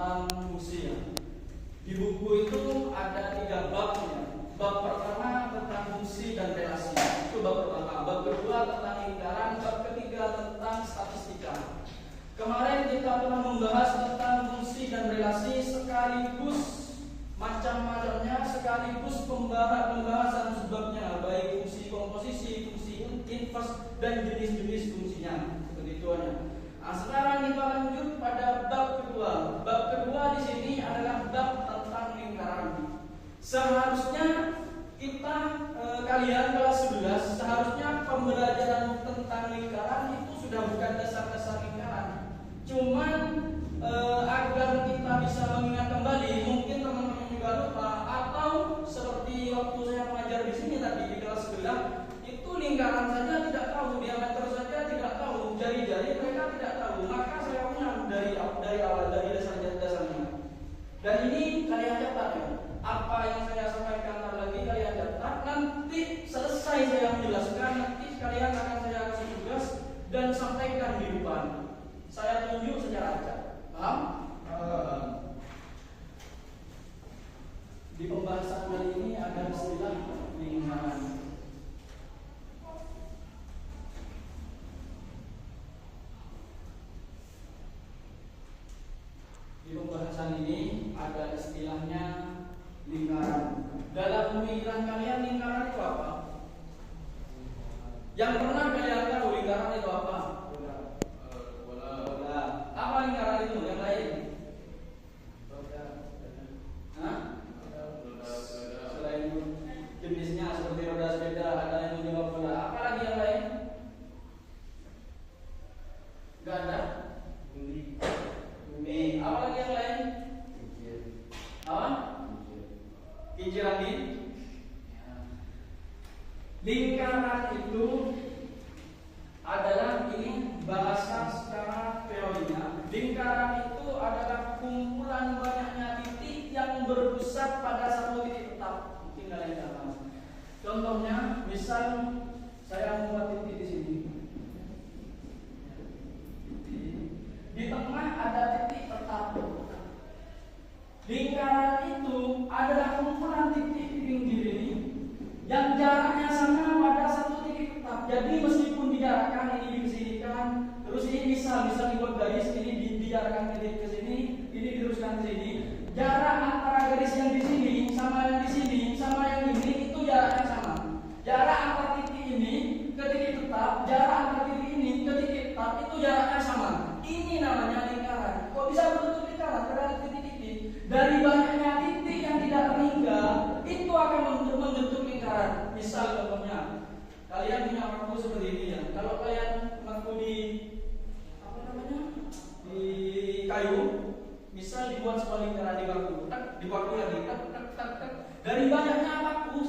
tentang fungsi ya. Di buku itu ada 3 bab ya. Bab pertama tentang fungsi dan relasi, itu bab pertama. Bab kedua tentang lingkaran, bab ketiga tentang statistika. Kemarin kita telah membahas tentang fungsi dan relasi sekaligus macam-macamnya, sekaligus pembahasan sebabnya, baik fungsi komposisi, fungsi inverse, dan jenis-jenis fungsinya. Seperti itu aja. Nah, sekarang kita lanjut pada bab kedua. Bab kedua di sini adalah bab tentang lingkaran. Seharusnya kita kalian kelas 11 seharusnya pembelajaran tentang lingkaran itu sudah bukan dasar-dasar lingkaran. Cuman agar kita bisa mengingat kembali, mungkin teman-teman juga lupa, atau seperti waktu saya mengajar di sini tadi di kelas 11, itu lingkaran saja tidak tahu, diameter saja tidak tahu, jari-jari mereka tidak tahu. Maka saya ulang dari awal, dari dasar-dasarnya. Dan ini kalian catat ya. Apa yang saya sampaikan lagi kalian catat. Nanti selesai saya menjelaskan, nanti kalian akan saya kasih tugas dan sampaikan di depan. Saya tunjuk secara acak. Paham? Di pembahasan kali ini ada istilah lingkaran. Di pembahasan ini ada istilahnya lingkaran. Dalam pemikiran kalian lingkaran itu apa? Yang pernah kalian tahu lingkaran itu apa? Bola. Apa lingkaran itu? Yang lain? Hah? Selain jenisnya seperti roda sepeda, ada yang menjawab bola. Apa lagi yang lain? Gak ada? Bumi. Apa lagi yang lain? Apa? Kincir angin. Lingkaran itu adalah ini bahasa secara teorinya. Lingkaran itu adalah kumpulan banyaknya titik yang berpusat pada satu titik tetap. Mungkin kalian tahu. Contohnya, misal saya membuat titik di sini. Di tengah ada titik tetap. Lingkaran itu adalah kumpulan titik di pinggir ini yang jaraknya sama pada satu titik tetap. Jadi meskipun dijarakkan ini disinikan, terus ini bisa dibuat garis, ini dijarakkan titik ke sini, ini diteruskan ke sini. Jarak antara garis yang di sini sama yang di sini sama yang ini itu jaraknya sama. Jarak antara titik ini ke titik tetap, jarak antara titik ini ke titik tetap itu jaraknya sama. Ini namanya lingkaran. Kok bisa berbentuk lingkaran? Karena titik-titik dari banyaknya titik yang tidak terhingga itu akan membentuk lingkaran. Misal contohnya, kalian punya paku seperti ini ya. Kalau kalian paku di di kayu, misal dibuat sebuah lingkaran di paku, di paku lagi, dari banyaknya paku,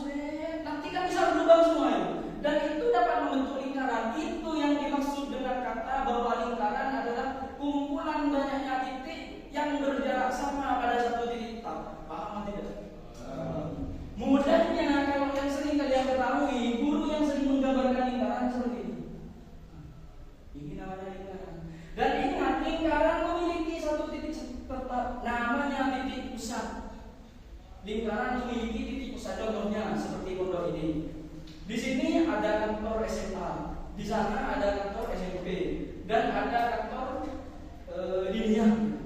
nanti kan bisa berlubang semua ya. Dan itu dapat membentuk lingkaran. Itu yang dimaksud dengan kata bahwa lingkaran adalah kumpulan banyaknya titik yang berjarak sama pada satu titik tetap. Paham tidak? Mudahnya kalau yang sering kalian ketahui, guru yang sering menggambarkan lingkaran seperti ini. Ini namanya lingkaran. Dan ingat, lingkaran memiliki satu titik tetap, namanya titik pusat. Lingkaran memiliki titik pusat. Contohnya seperti pondok ini. Di sini ada kantor SMA, di sana ada kantor SMP, dan ada kantor diniah.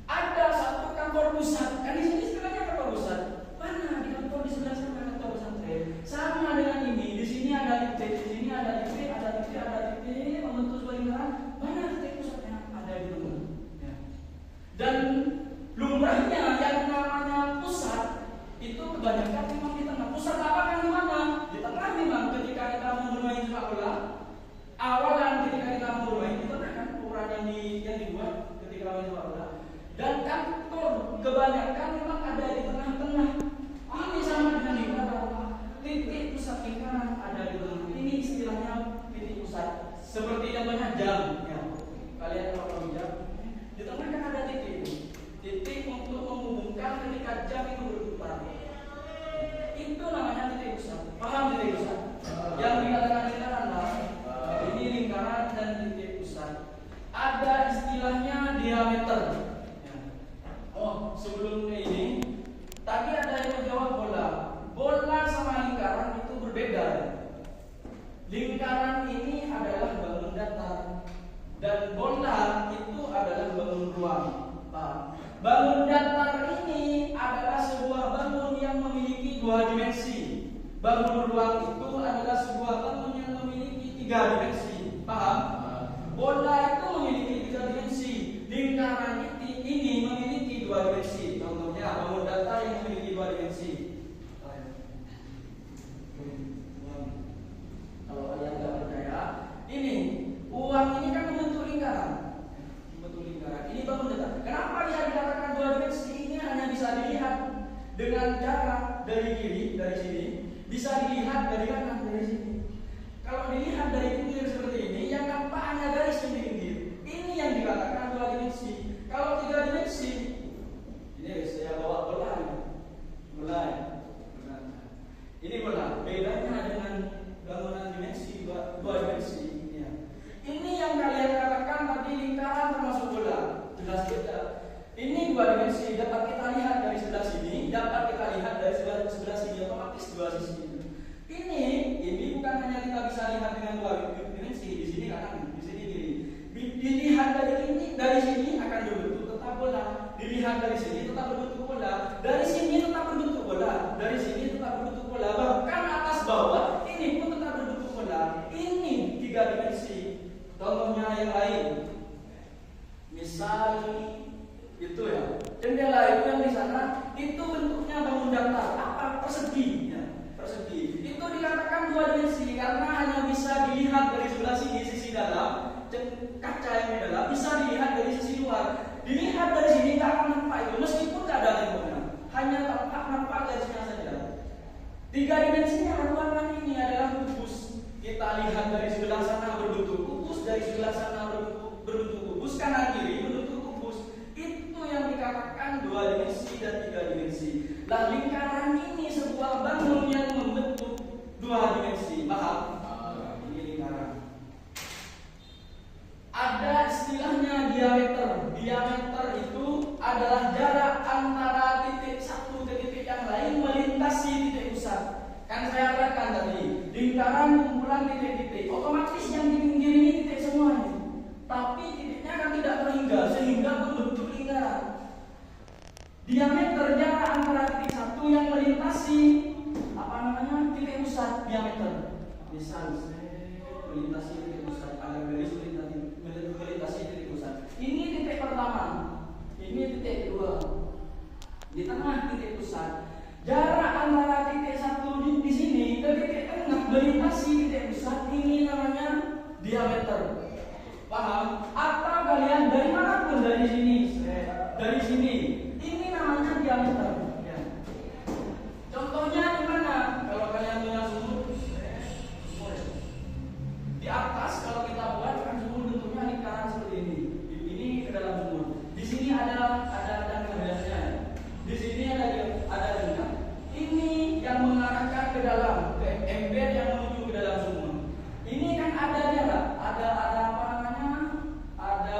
Ada satu kantor pusat. Kan di sini sebenarnya kantor pusat. Mana di kantor di sebelah sana kantor pesantren? Sama dengan ini. Di sini ada titik, di sini ada titik, ada titik, ada titik, membentuk sebuah lingkaran. Mana titik pusatnya? Ada di tengah. Ya. Dan lumrahnya yang namanya pusat itu kebanyakan memang di tengah. Pusat apa kan di mana? Di tengah memang ketika kita mau bermain sepak bola. Awalan ketika kita mau bermain di tengah kan ukuran yang dibuat ketika main sepak bola. Dan kantor kebanyakan memang ada di tengah-tengah. Ini sama dengan lingkaran. Titik pusat lingkaran ada di tengah. Ini istilahnya titik pusat. Seperti contohnya jam. Ya. Kalian kalau tahu jam, di tengah kan ada titik. Titik untuk menghubungkan ketika jam itu berputar. Itu namanya titik pusat. Paham titik pusat? Yang dikatakan lingkaran lah. Ini lingkaran dan titik pusat. Ada istilahnya diameter. sebelum ini tadi ada yang menjawab bola. Bola sama lingkaran itu berbeda. Lingkaran ini adalah bangun datar dan bola itu adalah bangun ruang. Bangun datar ini adalah sebuah bangun yang memiliki 2 dimensi. Bangun ruang itu adalah sebuah bangun yang memiliki 3 dimensi. Paham? Bola itu memiliki 3 dimensi. Lingkaran ini memiliki 2 dimensi. Contohnya bangun datar yang memiliki 2 dimensi. Kalau kalian nggak percaya, ini uang ini kan membentuk lingkaran. Ini bangun datar. Kenapa bisa dikatakan 2 dimensi? Ini hanya bisa dilihat dengan jarak dari kiri, dari sini, bisa dilihat dari kanan, dari sini. Kalau dilihat dari pinggir seperti ini, yang nampak hanya garis yang di pinggir. Ini yang dikatakan 2 dimensi. Kalau 3 dimensi, ini saya bawa bola ini. Ini bola. Bedanya dengan bangunan dimensi 2 dimensi. Ini yang kalian katakan tadi lingkaran termasuk bola. Jelas beda. Ini 2 dimensi dapat kita lihat dari sebelah sini, dapat kita lihat dari sebelah sini, otomatis 2 sisi. Ini bukan hanya kita bisa lihat dengan 2 dimensi, di sini kanan, di sini kiri. Dilihat dari sini akan berbentuk tetap bola. Dilihat dari sini tetap berbentuk bola. Dari sini tetap berbentuk bola. Dari sini tetap berbentuk bola. Bahkan atas bawah ini pun tetap berbentuk bola. Ini 3 dimensi. Contohnya yang lain. Misal itu ya, jendela itu yang di sana itu bentuknya bangun datar, apa persegi ya, persegi. Itu dikatakan 2 dimensi karena hanya bisa dilihat dari sebelah sini sisi dalam, kaca yang di dalam bisa dilihat dari sisi luar. Dilihat dari sini nggak akan nampak itu, meskipun nggak ada temboknya, hanya nampak garisnya saja. 3 dimensinya ruangan ini adalah kubus. Kita lihat dari sebelah sana berbentuk kubus, dari sebelah sana berbentuk kubus, kanan kiri berbentuk kubus. Itu yang dikatakan 2 dimensi dan 3 dimensi. Lah lingkaran ini sebuah bangun yang membentuk 2 dimensi. Paham? Ini lingkaran. Ada istilahnya diameter. Diameter itu adalah jarak antara titik satu ke titik yang lain melintasi titik pusat. Kan saya katakan tadi, lingkaran kumpulan titik-titik. Otomatis yang di pinggir ini titik semua ini. Tapi titiknya kan tidak terhingga sehingga membentuk lingkaran. Diameter jarak antara titik satu yang melintasi titik pusat, diameter. Misal melintasi titik pusat, ada garis melintasi titik pusat. Ini titik pertama, ini titik kedua. Di tengah titik pusat. Jarak antara titik satu di sini ke titik tengah melintasi titik pusat ini namanya diameter. Paham? Atau kalian dari manapun dari sini, ini namanya diameter. Ya. Contohnya di mana? Kalau kalian punya sumur, di atas kalau kita buat kan sumur bentuknya lingkaran seperti ini. Ini ke dalam sumur. Di sini ada biasanya. Di sini ada dengkang. Ini yang mengarahkan ke dalam, ke ember yang menuju ke dalam sumur. Ini kan ada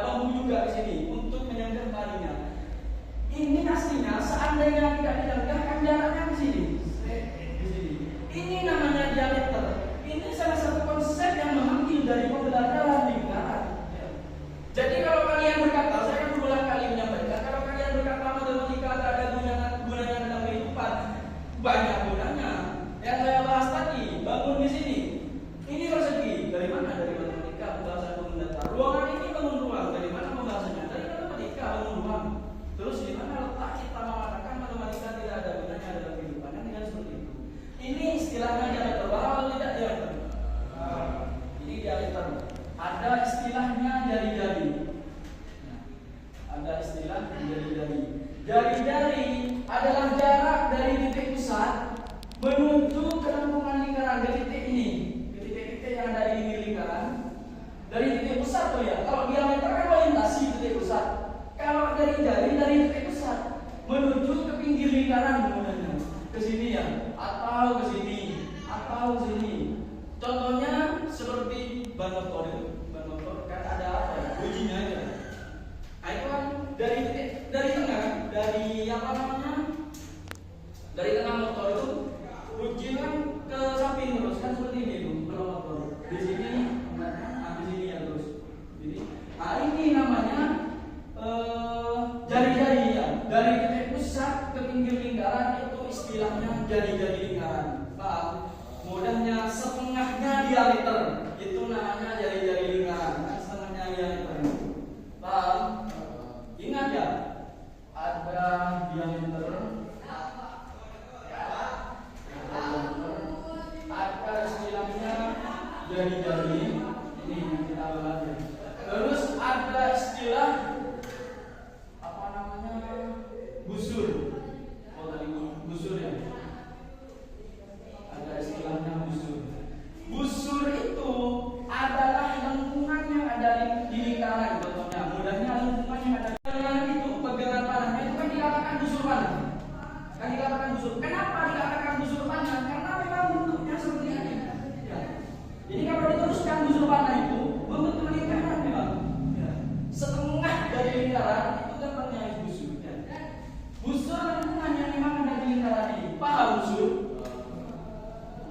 bambu juga di sini untuk menyangga talinya. Ini aslinya seandainya tidak didengkahkan jaraknya di sini. Ini namanya diameter. Ini salah satu konsep yang mengambil dari pembelajaran lingkaran. Jadi kalau kalian berkata, saya akan berulang kali menyampaikan, kalau kalian berkata matematika tidak ada gunanya dalam kehidupan, banyak gunanya. Yang saya bahas tadi, bangun di sini. Ini persegi. Dari mana? Dari matematika, pembahasan bangun datar. Ruangan ini bangun ruang. Dari mana pembahasannya? Dari matematika, bangun ruang. Terus di mana letak kita mengatakan matematika tidak ada gunanya dalam kehidupan? Kan dengan seperti itu. Ini istilahnya diameter. Atau tidak diameter? Ini diameter. Ada istilahnya jari-jari. Ada istilah jari-jari. Jari-jari apa namanya, dari tengah motor itu runcing kan ke samping terus kan seperti ini tuh kalau motor di sini, nah di sini ya terus ini. Nah ini namanya jari-jari ya, dari titik pusat ke pinggir lingkaran itu istilahnya jari-jari lingkaran. Paham? Mudahnya setengahnya diameter itu namanya jari-jari lingkaran, kan setengahnya diameter. Paham? Ingat ya, ada diameter, ada istilahnya jari-jari ini yang kita bahas ya. Terus ada istilah apa namanya, busur. Oh tadi busur ya. Ada istilahnya busur. Busur itu adalah lengkungan yang ada di lingkaran. Contohnya, mudahnya lengkungan yang ada di lingkaran itu pegangan panahnya itu kan dikatakan busur panah. Kan dikatakan busur. Kenapa dikatakan busur panah? Karena memang bentuknya seperti ini. Ya. Jadi kalau diteruskan busur panah itu membentuk lingkaran memang. Ya. Setengah dari lingkaran itu gambarnya busur. Ya. Busur lengkungan yang memang ada di lingkaran ini. Paham busur?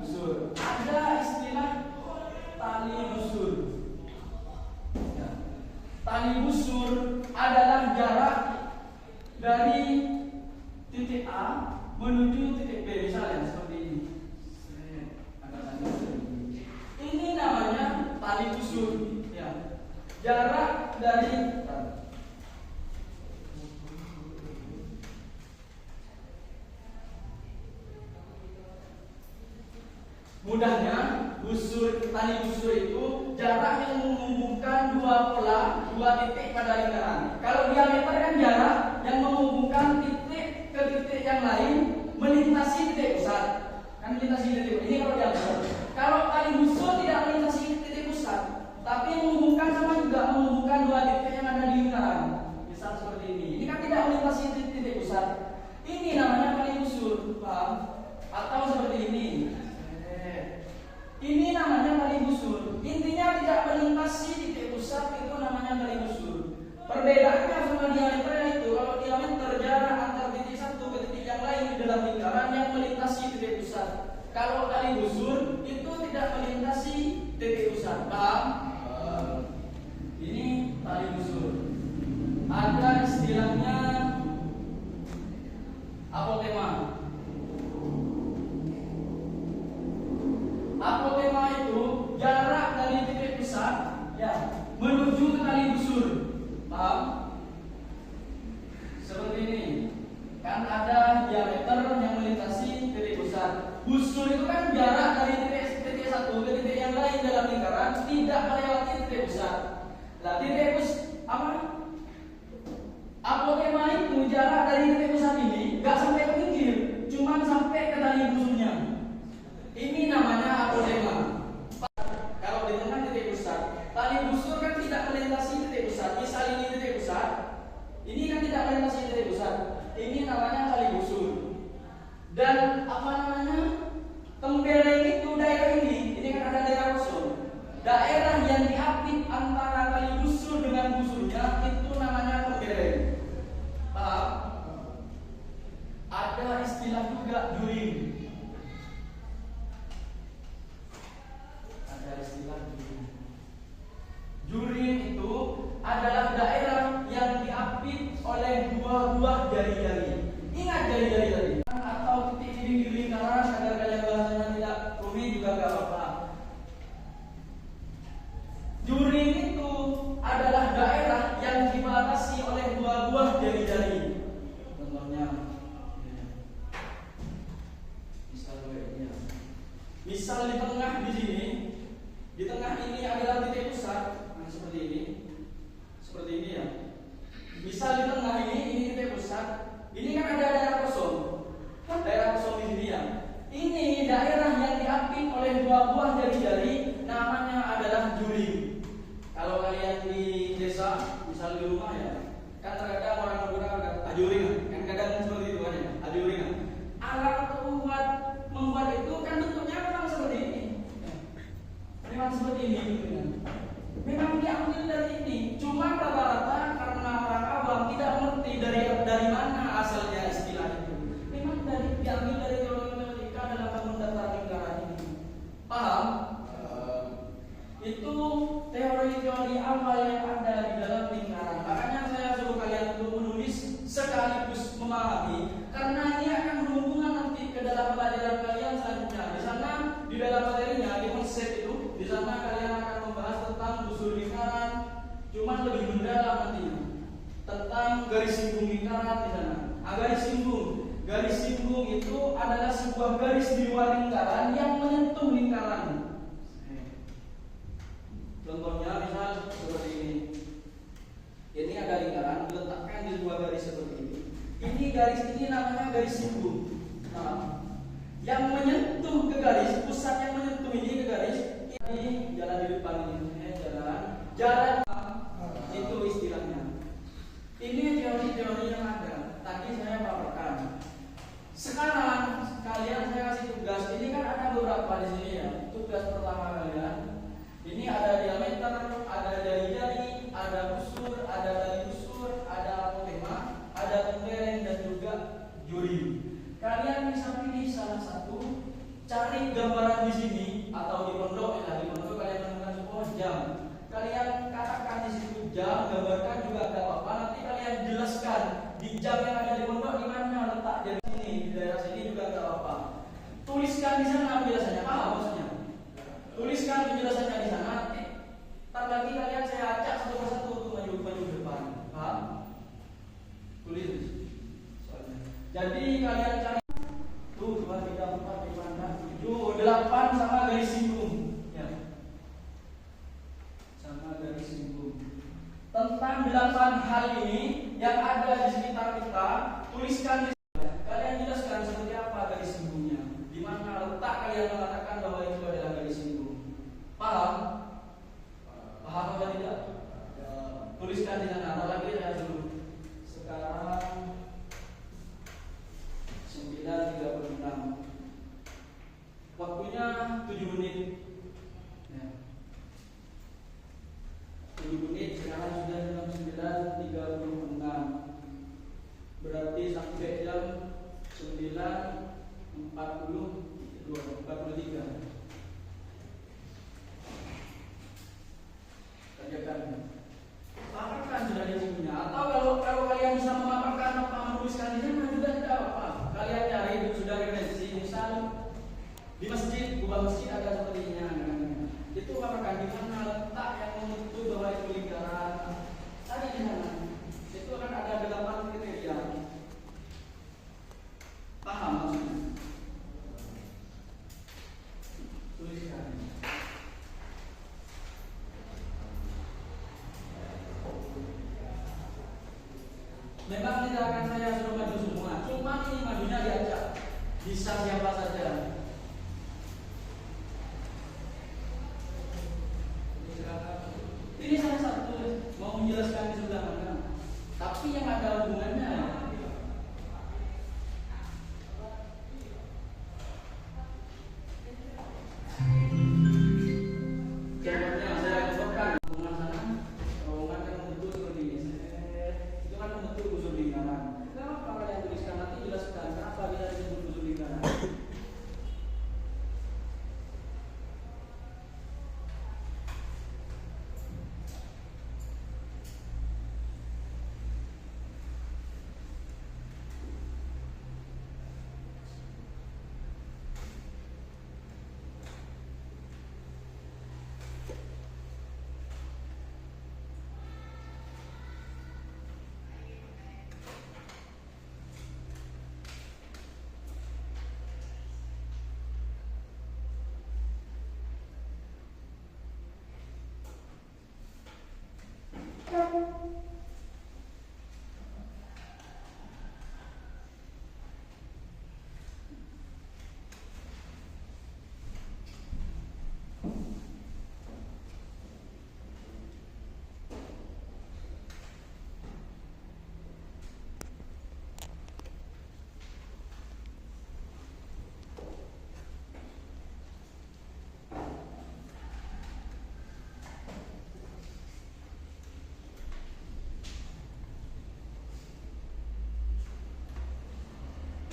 Busur. Ada istilah tali busur. Ya. Tali busur adalah jarak dari titik A menuju titik B, misalnya seperti ini. Ini namanya tali busur. Ya. Jarak dari mudahnya tali busur itu jarak yang menghubungkan dua pola, dua titik pada lingkaran. Kalau diameter kan jarak yang menghubungkan titik ke titik yang lain melintasi titik pusat. Kan melintasi titik. Ini kalau diameter. Kalau tali busur tidak melintasi titik pusat, tapi menghubungkan sama juga menghubungkan dua titik yang ada di lingkaran. Misal seperti ini. Ini kan tidak melintasi titik pusat. Ini namanya tali busur, paham? Atau seperti ini. Ini namanya tali busur. Intinya tidak melintasi titik pusat, itu namanya tali busur. Perbedaannya sama diameter itu, kalau diameter jarak antar titik satu ke titik yang lain di dalam lingkaran yang melintasi titik pusat. Kalau tali busur itu tidak melintasi titik pusat. Paham? Ini tali busur. Ada istilahnya apotema. Apotema itu jarak dari titik pusat ya menuju ke tali busur. Paham? Seperti ini. Kan ada diameter yang melintasi titik pusat. Busur itu kan jarak dari titik satu ke titik yang lain dalam lingkaran tidak melewati titik pusat. Nah, apotema itu jarak dari titik pusat ini nggak sampai ke pinggir, cuma sampai ke tali busurnya. Ini namanya apotema. Kalau di tengah titik pusat, tali busur kan tidak melintasi titik pusat. Misal ini titik pusat, ini kan tidak melintasi titik pusat. Ini namanya tali busur. Dan apa namanya? Tembereng itu daerah ini kan ada daerah kosong. Daerah yang diapit antara tali busur dengan busurnya itu namanya tembereng. Paham? Ada istilah juga juring. Juring itu adalah daerah yang diapit oleh dua buah jari-jari. Ingat jari-jari tadi. Atau titik di pinggir lingkaran agar kalian bahasanya tidak rumit juga gak apa-apa. Juring itu adalah daerah yang dibatasi oleh dua buah jari-jari. Contohnya, misal di tengah di sini. Di tengah ini adalah titik pusat, seperti ini ya. Misal di tengah ini titik pusat, ini kan ada daerah kosong, daerah kosong di sini ya. Ini daerah yang diapit oleh dua buah jari-jari, namanya adalah juring. Kalau kalian di desa, misal di rumah ya, kan terkadang orang menggunakan ajuring, kan kadang seperti itu kan ya, ajuring. Alat untuk membuat itu kan bentuknya memang seperti ini. Memang seperti ini, memang diambil dari ini. Cuma rata-rata karena orang awam tidak mengerti dari mana asalnya pahami karena ini akan berhubungan nanti ke dalam pelajaran kalian selanjutnya. Di sana di dalam materinya di konsep itu di sana kalian akan membahas tentang busur lingkaran, cuman lebih mendalam nantinya tentang garis singgung lingkaran di sana. Garis singgung itu adalah sebuah garis di luar lingkaran yang menyentuh lingkaran. Contohnya misal seperti ini. Ini ada lingkaran diletakkan di sebuah garis seperti ini. Ini garis ini namanya garis singgung. Nah, yang menyentuh ke garis, pusat yang menyentuh ini ke garis, ini jalan di depan ini, jalan itu istilahnya. Ini teori-teori yang ada. Tadi saya paparkan. Sekarang kalian saya kasih tugas. Ini kan ada beberapa di sini ya. Tugas pertama kalian. Ini ada diameter, ada jari-jari, ada busur, ada tali busur, ada apotema, ada tempereng dan juga juri. Kalian bisa pilih salah satu, cari gambaran di sini atau di pondok ya. Di pondok kalian menemukan sebuah jam. Kalian katakan di situ jam, gambarkan juga ada apa-apa. Nanti kalian jelaskan di jam yang ada di pondok di mana letak jari sini, di daerah sini juga ada apa-apa. Tuliskan di sana penjelasannya, paham maksudnya? Tuliskan penjelasannya di sana. Nanti ntar lagi kalian saya acak satu persatu untuk maju ke depan, paham? Tulis soalnya. Jadi kalian cari tuh 2, 3, 4, 5, 6, 7, 8 sama garis singgung. Ya. Sama garis singgung. Tentang 8 hal ini yang ada di sekitar kita, tuliskan di sana. Kalian jelaskan seperti apa garis singgungnya. Di mana letak kalian mengatakan bahwa itu adalah garis singgung. Paham? Paham atau tidak? Ya, tuliskan di sana. Atau lagi saya dulu. Sekarang 9.36. Waktunya 7 menit. Ya. 7 menit sekarang sudah jam 9.36. Berarti sampai jam 9.43. Kerjakan. Paparkan sudah di bukunya. Atau kalau kalian bisa memaparkan apa menuliskan di sana juga tidak apa-apa. Kalian cari sudah referensi misal di masjid, kubah masjid ada sepertinya. Itu paparkan di mana letak yang menutup bahwa itu lingkaran. Cari di sana. Itu akan ada 8 kriteria. Paham maksudnya? Tuliskan. Memang tidak akan saya suruh maju semua, cuma ini majunya diajak. Bisa siapa saja. Ini salah satu mau menjelaskan di sebelah mana. Tapi yang ada hubungannya. Contohnya saya contohkan hubungan sana, terowongan yang membentuk seperti ini. Itu kan membentuk busur lingkaran. Kenapa kalian tuliskan nanti jelaskan kenapa bisa disebut busur lingkaran?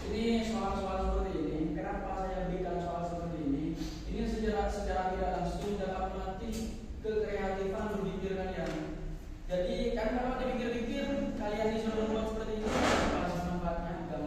Ini soal-soal seperti ini. Kenapa saya berikan soal seperti ini? Ini secara tidak langsung dapat melatih kekreatifan berpikir kalian. Jadi kan kalau dipikir-pikir kalian disuruh membuat seperti ini, apa manfaatnya? Enggak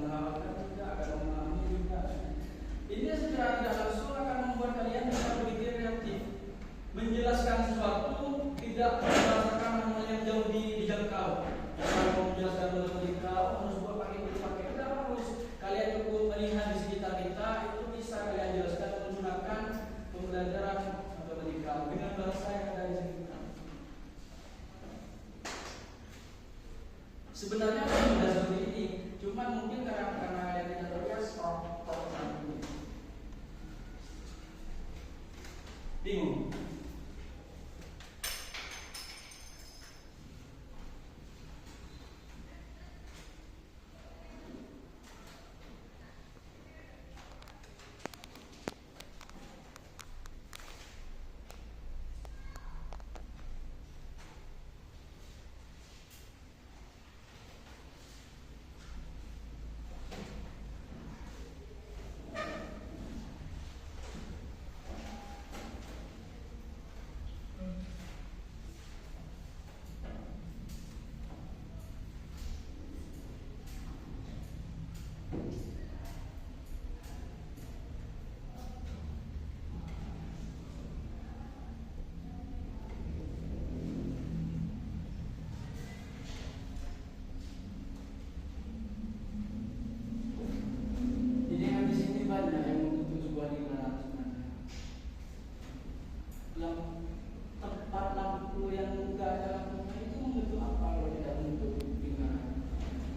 Sebenarnya sudah seperti ini, cuman mungkin karena kalian tidak terbiasa, bingung.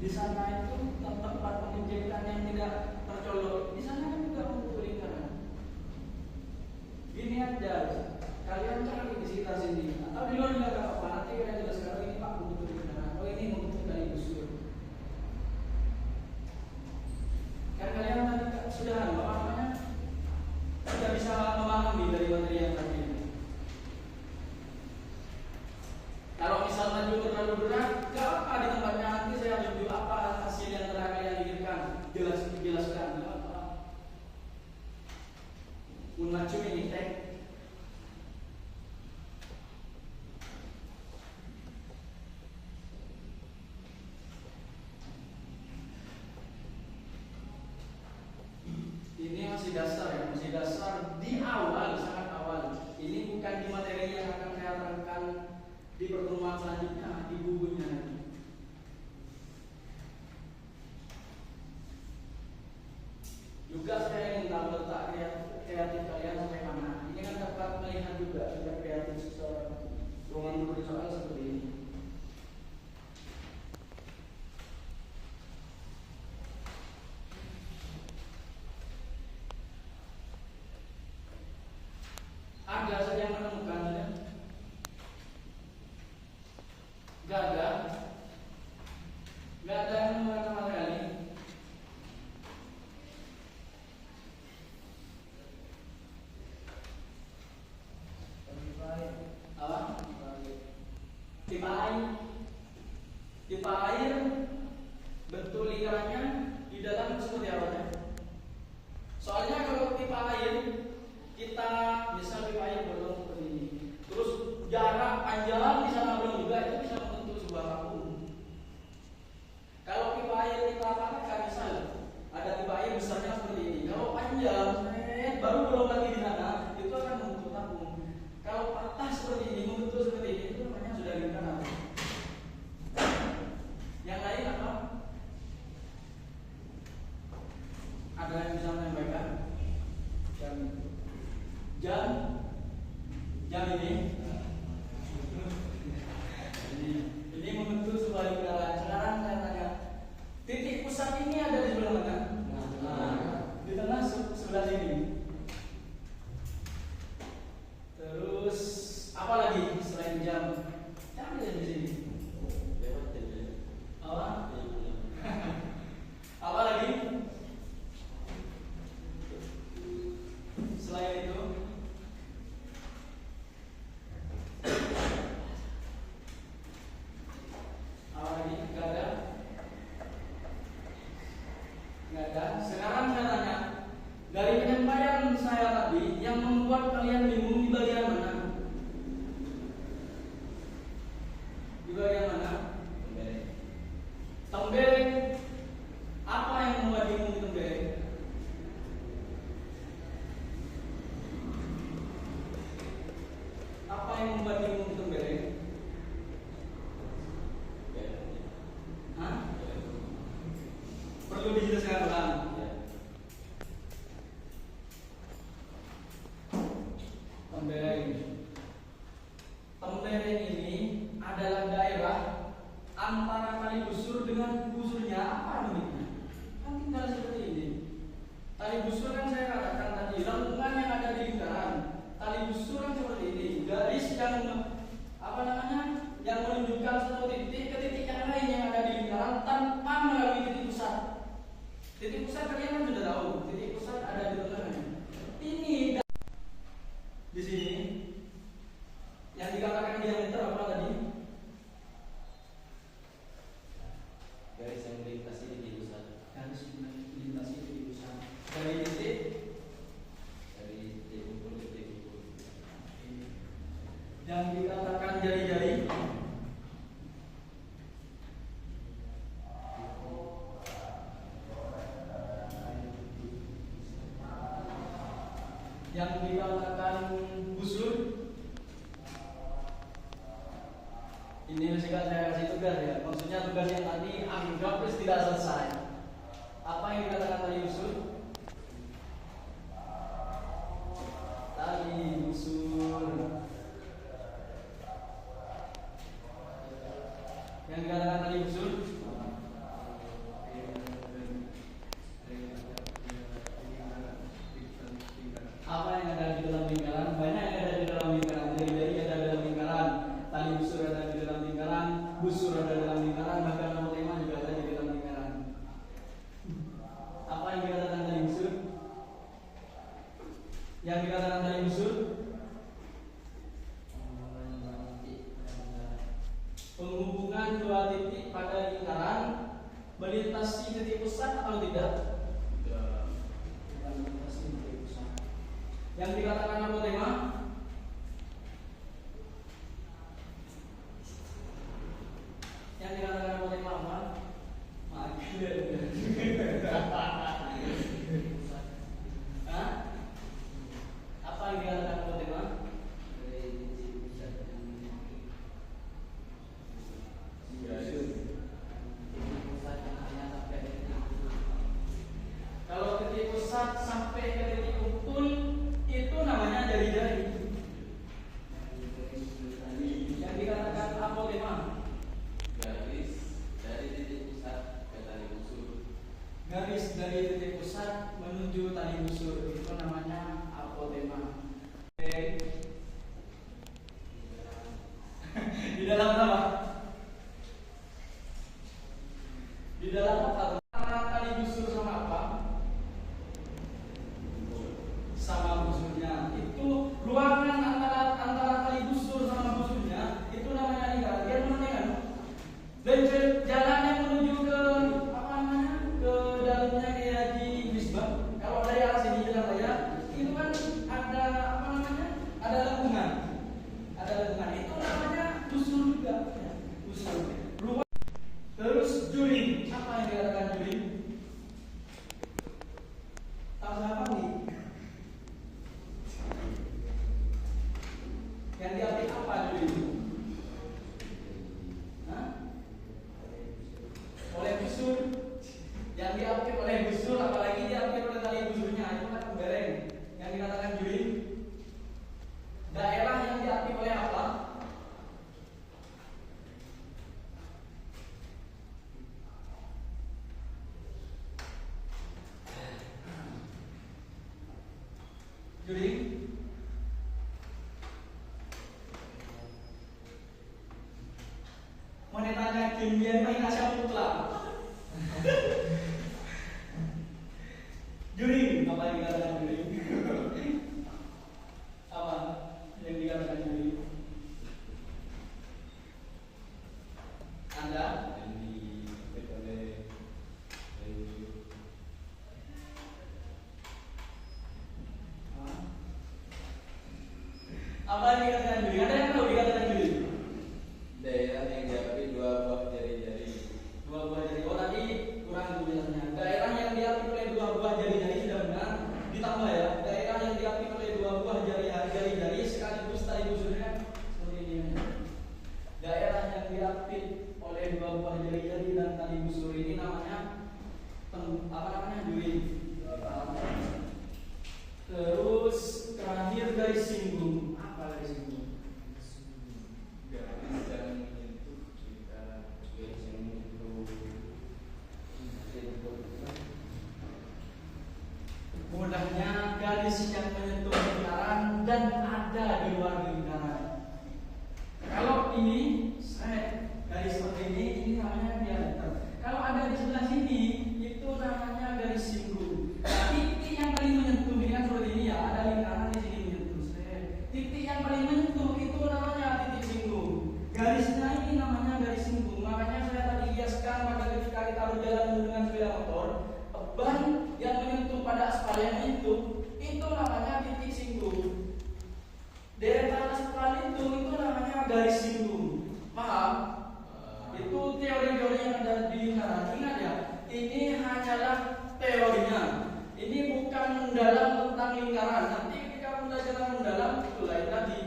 Di sana itu tempat penginjekan yang tidak tercolok. Di sana kan juga membentuk lingkaran. Gini aja, kalian cari di sekitar sini atau di luar juga nggak apa-apa. Nanti kalian jelaskan, oh ini pak membentuk lingkaran, oh ini membentuk tali busur. Kan kalian tadi sudah namanya sudah bisa memahami dari materi yang tadi. Kalau misalnya juga terlalu berat, gak apa di tempatnya nanti saya tunjuk apa hasil yang telah kalian pikirkan, jelaskan. Gak apa. Macam ini teh. Ini masih dasar ya, masih dasar di awal, sangat awal. Ini bukan di materi yang akan saya terangkan di pertemuan selanjutnya, di bukunya nanti. Juga saya ingin tahu letak kreatif kalian sampai mana. Ini kan dapat melihat juga tidak kreatif seseorang ruangan menulis soal seperti ini. Ada saja yang menemukannya. Gak ada yang menemukan sama sekali. Apa? Pipa air bentuk lingkarannya di dalam seperti apa? Soalnya kalau pipa air kita misal pipa air bolong seperti ini, terus jarak panjang di sana belum juga, itu bisa membentuk sebuah vakum. Kalau pipa air kita pakai misal ada pipa air besarnya seperti ini, kalau panjang baru belum lagi di sana, itu akan membentuk vakum. Kalau patah seperti ini, membentuk seperti ini, itu namanya sudah lingkaran. Yang lain apa? Ada yang bisa menyampaikan? Jam ini membentuk sebuah lingkaran. Sekarang saya tanya, titik pusat ini ada di sebelah mana? Di tengah sebelah sini. Terus apa lagi selain jam? Jam ada di sini. Apa? Apa lagi? Selain itu, apa lagi? Gak ada. Sekarang saya tanya, dari penyampaian saya tadi, yang membuat kalian bingung di bagian mana? Di bagian mana? Tembereng. Apa yang membuat bingung di tembereng? Apa yang membuat bingung di tembereng? Hah? Perlu dijelaskan ulang. Tembereng ini adalah daerah antara kali busur Titik pusat kalian kan sudah tahu, titik pusat ada di tengahnya. Ini di sini yang dikatakan diameter apa tadi? Garis yang melintasi titik pusat. Garis melintasi titik pusat. Dari titik kumpul ke titik kumpul. Yang dikatakan jari-jari yang dikatakan busur. Ini masih saya kasih tugas ya. Maksudnya tugas yang tadi anggap tidak selesai. Apa yang dikatakan tadi busur? Tali busur. Yang dikatakan tali busur? Apa yang ada di dalam lingkaran? Banyak yang ada di dalam lingkaran. Jari-jari ada dalam lingkaran, tali busur ada di dalam lingkaran, busur ada dalam lingkaran, bahkan nama tema juga ada di dalam lingkaran. Apa yang dikatakan tali busur? Yang dikatakan tali busur? Penghubungan dua titik pada lingkaran melintasi titik pusat atau tidak? Yang dikatakan apotema? Yang dikatakan apotema apa? Hah? Apa yang dikatakan apotema? Kalau titik pusat sampai ke titik kumpul itu namanya jari-jari. Yang dikatakan apotema? Garis dari titik pusat ke tali busur. Garis dari titik pusat menuju tali busur itu namanya apotema. Oke. Di dalam apa? Di dalam apa? Tali busur sama apa? Sama busurnya. Itu ruangan antara tali busur sama busurnya itu namanya lingkaran. Dia mana kan? Dan jalan yang menuju ke apa namanya? Ke dalamnya kayak di Bisbah. Kalau dari arah sini jalan raya itu kan ada apa namanya? Ada lengkungan. Ada lengkungan. Itu namanya busur juga. Ya, busur. Terus juring. Apa yang dikatakan juring? Tahu apa nih? Yang diapit apa juring? Hah? Oleh busur. Yang diapit oleh busur, apalagi diapit oleh tali busurnya itu kan bereng. Yang dikatakan juring. Daerah yang diapit oleh apa? Juring. Mau ditanya kimia main asal mutlak. Juring, apa yang dikatakan juring? Apa yang dikatakan juring? Anda? Yang diapit oleh tali busur. Apa yang dikatakan juring? Ada yang tahu dikatakan juring? Daerah yang diapit dua buah jari-jari. Dua buah jari. Oh tadi kurang tulisannya. Daerah yang diapit oleh dua buah jari-jari sudah benar. Ditambah ya. Daerah yang diapit oleh dua buah jari-jari sekaligus tali busurnya kan seperti ini. Daerah yang diapit oleh dua buah jari-jari dan tali busur ini namanya apa namanya juring. Terus terakhir garis singgung. Apa garis singgung? Garis yang menyentuh kita, garis yang menyentuh. Mudahnya garis yang menyentuh lingkaran dan ada di luar lingkaran. Kalau ini garis seperti ini namanya diameter. Kalau ada di sebelah sini itu namanya garis garis sinkron. Paham? Itu teori-teori yang ada di lingkaran. Ingat ya, ini hanyalah teorinya. Ini bukan mendalam tentang lingkaran. Nanti ketika pembelajaran mendalam itu lain lagi.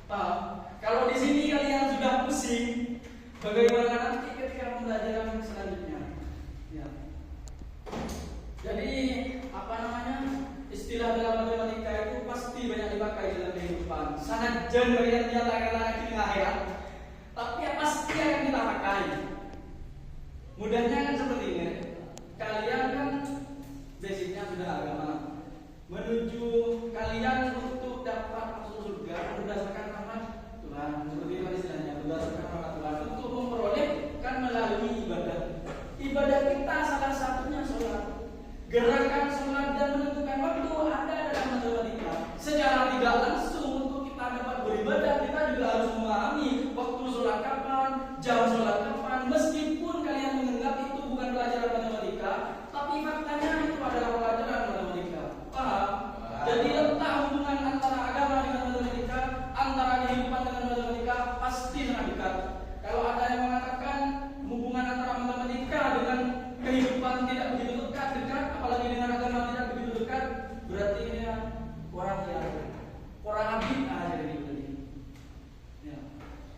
Paham? Kalau di sini kalian sudah pusing, bagaimana nanti ketika pembelajaran selanjutnya? Ya. Jadi apa namanya? Istilah dalam matematika itu pasti banyak dipakai dalam kehidupan. Sangat jen kalian nyata-nyata di akhirat. Tapi ya pasti akan kita pakai. Mudahnya kan seperti ini. Kalian kan basicnya sudah agama. Menuju kalian untuk dapat masuk surga berdasarkan rahmat Tuhan. Seperti apa istilahnya? Berdasarkan rahmat Tuhan. Untuk memperoleh kan melalui ibadah. Ibadah kita salah satunya sholat. Gerakan sholat dan menentukan waktu ada dalam matematika. Secara tidak langsung untuk kita dapat beribadah kita juga harus memahami waktu sholat kapan, jam sholat kapan. Meskipun kalian menganggap itu bukan pelajaran matematika, tapi faktanya itu adalah pelajaran matematika. Paham? Jadi letak hubungan antara agama dengan matematika, antara kehidupan dengan matematika pasti sangat dekat. Kalau ada yang mengatakan hubungan antara matematika dengan kehidupan tidak begitu dekat, apalagi dengan agama tidak begitu dekat, berarti dia orang abid aja gitu. Ya.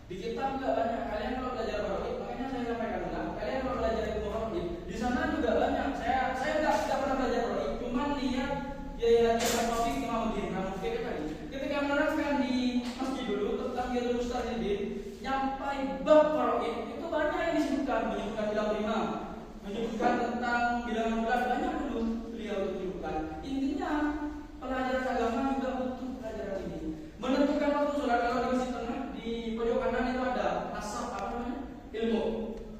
Di kitab juga banyak. Kalian kalau belajar tauhid, makanya saya sampaikan ulang. Kalian kalau belajar ilmu tauhid, di sana juga banyak. Saya tidak pernah belajar tauhid, cuma lihat ya Taufik Imamuddin tadi. Ketika menerangkan di masjid dulu tentang Ghairul Mustahidin, nyampai bab tauhid itu banyak yang disebutkan, menyebutkan bilang 5, menyebutkan tentang bilangan bulan, banyak dulu beliau menyebutkan. Intinya pelajaran agama juga butuh pelajaran ini. Menentukan waktu sholat, kalau di masjid tengah di pojok kanan itu ada nasab apa namanya?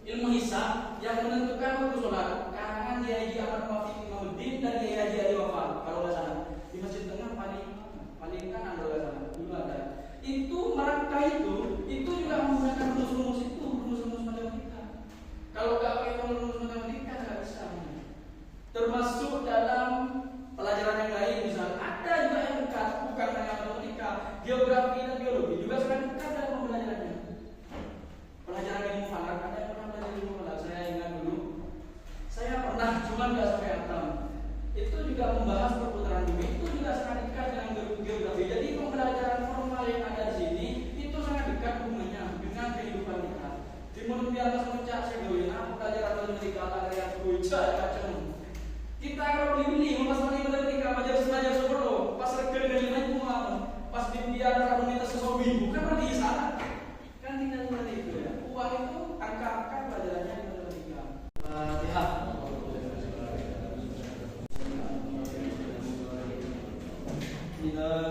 Ilmu hisab yang menentukan waktu sholat. Karangan Kiai Haji Ahmad Taufik Imamuddin dan Kiai Haji Ali Wafal kalau nggak salah. Di masjid tengah paling kanan kalau nggak salah dulu ada. Itu merangka itu juga menggunakan rumus-rumus matematika. Kalau nggak pakai rumus matematika nggak bisa. Termasuk dalam pelajaran yang lain, misalnya ada juga yang dekat, bukan hanya matematika, geografi dan biologi juga sangat dekat dalam pembelajarannya. Pelajaran ilmu falak, ada yang pernah belajar ilmu falak? Saya ingat dulu, saya pernah, cuma nggak sampai hatam. Itu juga membahas perputaran bumi, itu juga sangat dekat dengan geografi. Jadi pembelajaran formal yang ada di sini itu sangat dekat hubungannya dengan kehidupan kita. Di mulut di atas mencak segoyena, pelajaran matematika ada yang bujak kacang. Kita kalau dibeli memasukkan matematika belajar sebelum pas regen dari lain pas dimbiar komunitas sesuatu bukan lagi salah kan tidak seperti itu ya. Uang itu angka-angka pelajarannya di matematika. Lihat tidak